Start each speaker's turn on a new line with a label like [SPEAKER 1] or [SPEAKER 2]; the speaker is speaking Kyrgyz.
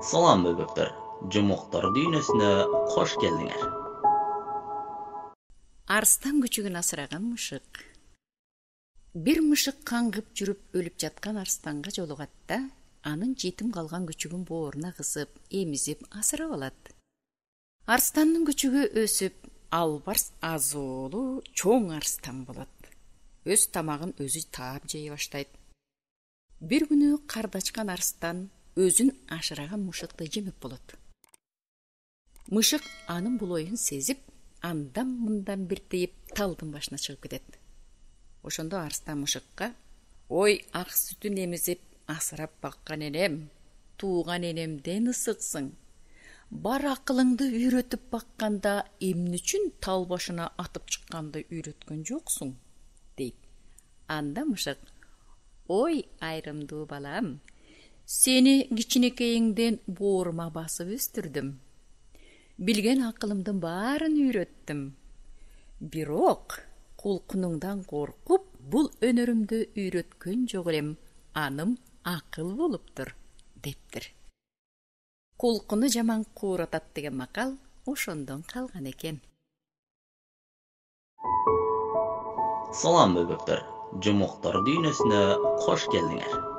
[SPEAKER 1] Salam böbekler. Jumuktar dünyasına hoş geldiňer.
[SPEAKER 2] Арстан күчүгүн асыраган мышык. Бир мышык каңгып жүрүп өлүп жаткан арстанга жолугат да, анын жетим калган күчүгүн бооруна кысып, эмизип асырап алат. Арстандын күчүгү өсүп, албарс азоолуу чоң арстан болот. Өз тамагын өзү таап жей баштайт. Бир күнү кардачкан арстан өзүн ашыраган мышыкты жемек болот. Мышык анын бул оюн сезип, андан-мындан бир тийип талдын башына чыгып кетет. Ошондо арстан мышыкка: "Ой, ак сүтүн эмизип асырап баккан энем, тууган энемден ысыксың. Бар акылыңды үйрөтүп бакканда эмне үчүн тал башына атып чыкканды үйрөткөн жоксуң?" дейт. Анда мышык: "Ой, айрымдуу балам, сени кичинекейиңден боорума басып өстүрдүм. Билген акылымдын баарын үйрөттүм. Бирок кулкунуңдан коркуп, бул өнөрүмдү үйрөткөн жок элем. Аным акыл болуптур", дептир. Кулкуну жаман кууратат деген макал ошондон калган экен.
[SPEAKER 1] Salam böbekler. Jumuktar dünyasına hoş geldiňer.